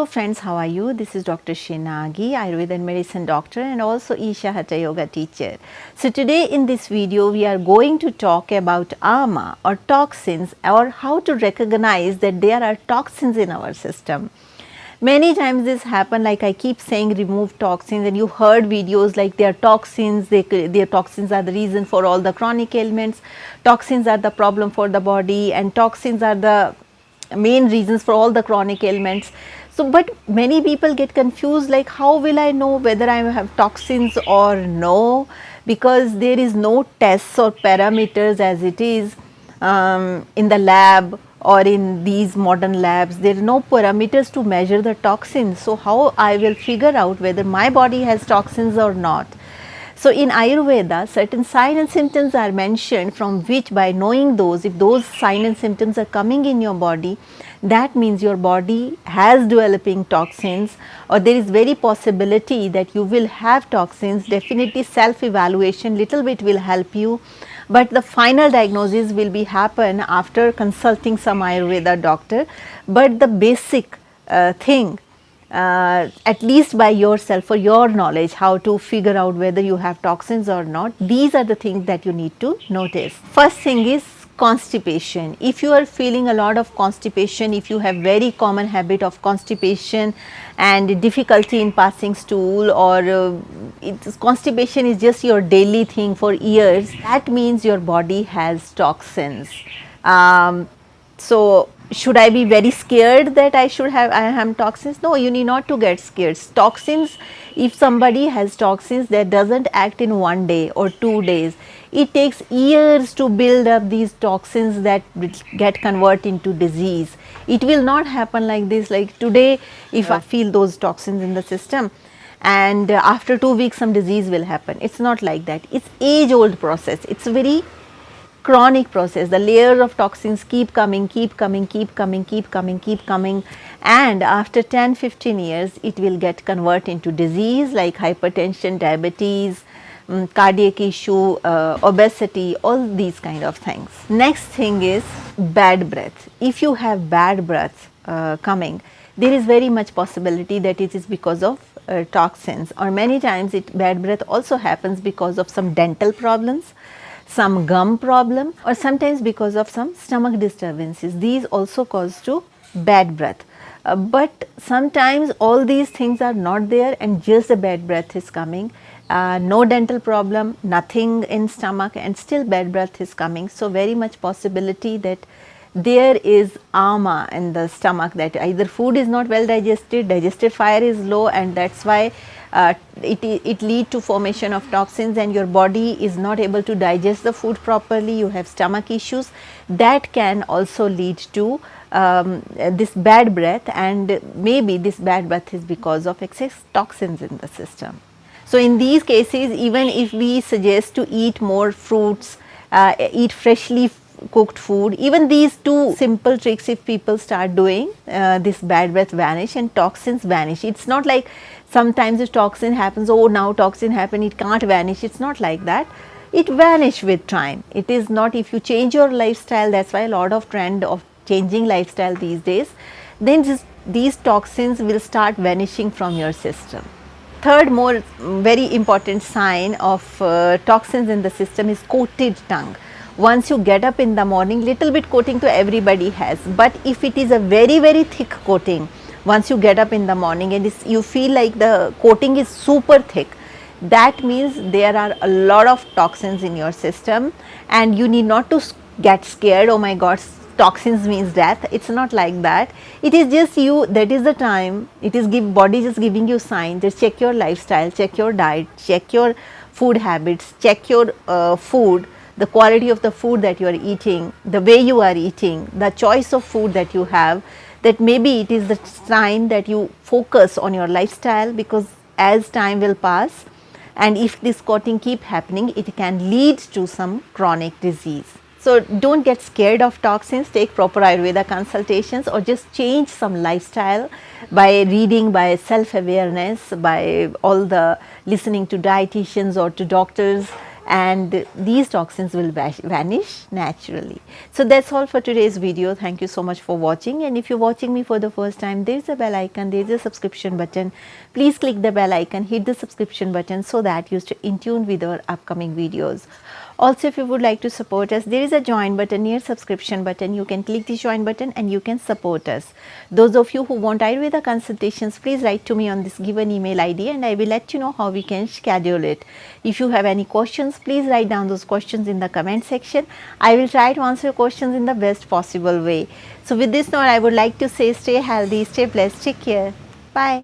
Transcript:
Hello friends, how are you? This is Dr. Shinagi, Ayurveda and medicine doctor and also Isha Hatha yoga teacher. So today in this video we are going to talk about ama or toxins, or how to recognize that there are toxins in our system. Many times this happen, like I keep saying, remove toxins, and you heard videos like their toxins, their toxins are the reason for all the chronic ailments, toxins are the problem for the body, and toxins are the main reasons for all the chronic ailments. So, but many people get confused, like how will I know whether I have toxins or no, because there is no tests or parameters as it is in the lab or in these modern labs. There are no parameters to measure the toxins. So, how I will figure out whether my body has toxins or not? So, in Ayurveda, certain signs and symptoms are mentioned, from which by knowing those, if those signs and symptoms are coming in your body, that means your body has developing toxins, or there is very possibility that you will have toxins. Definitely self-evaluation little bit will help you, but the final diagnosis will be happen after consulting some Ayurveda doctor. But the basic thing, at least by yourself, for your knowledge, how to figure out whether you have toxins or not, these are the things that you need to notice. First thing is constipation. If you are feeling a lot of constipation, if you have very common habit of constipation and difficulty in passing stool, or constipation is just your daily thing for years, that means your body has toxins. So, should I be very scared that I have toxins? No, you need not to get scared. Toxins, if somebody has toxins, that doesn't act in 1 day or 2 days. It takes years to build up these toxins that get converted into disease. It will not happen like this, like today if I feel those toxins in the system, and after 2 weeks some disease will happen. It's not like that. It's age old process. It's a very chronic process. The layers of toxins keep coming, and after 10-15 years it will get converted into disease like hypertension, diabetes, cardiac issue, obesity, all these kind of things. Next thing is bad breath. If you have bad breath coming, there is very much possibility that it is because of toxins, or many times bad breath also happens because of some dental problems, some gum problem, or sometimes because of some stomach disturbances. These also cause to bad breath. But sometimes all these things are not there and just the bad breath is coming. No dental problem, nothing in stomach, and still bad breath is coming. So, very much possibility that there is ama in the stomach, that either food is not well digested, digestive fire is low, and that is why it lead to formation of toxins, and your body is not able to digest the food properly. You have stomach issues that can also lead to this bad breath, and maybe this bad breath is because of excess toxins in the system. So, in these cases, even if we suggest to eat more fruits, eat freshly cooked food, even these two simple tricks, if people start doing, this bad breath vanish and toxins vanish. It's not like sometimes the toxin happens, oh now toxin happened, it can't vanish. It's not like that. It vanish with time. It is not, if you change your lifestyle, that's why a lot of trend of changing lifestyle these days, then these toxins will start vanishing from your system. Third more very important sign of toxins in the system is coated tongue. Once you get up in the morning, little bit coating to everybody has, but if it is a very thick coating, once you get up in the morning and you feel like the coating is super thick, that means there are a lot of toxins in your system, and you need not to get scared, oh my god, toxins means death. It's not like that. It is just you, that is the time, it is body just giving you sign. Just check your lifestyle, check your diet, check your food habits, check your food, the quality of the food that you are eating, the way you are eating, the choice of food that you have, that maybe it is the sign that you focus on your lifestyle, because as time will pass and if this coating keep happening, it can lead to some chronic disease. So, do not get scared of toxins, take proper Ayurveda consultations, or just change some lifestyle by reading, by self awareness, by all the listening to dietitians or to doctors, and these toxins will vanish naturally. So that's all for today's video. Thank you so much for watching, and if you're watching me for the first time, there's a bell icon, there's a subscription button. Please click the bell icon, hit the subscription button so that you stay in tune with our upcoming videos. Also, if you would like to support us, there is a join button near subscription button. You can click the join button and you can support us. Those of you who want Ayurveda consultations, please write to me on this given email ID and I will let you know how we can schedule it. If you have any questions, please write down those questions in the comment section. I will try to answer questions in the best possible way. So with this note, I would like to say stay healthy, stay blessed, take care. Bye.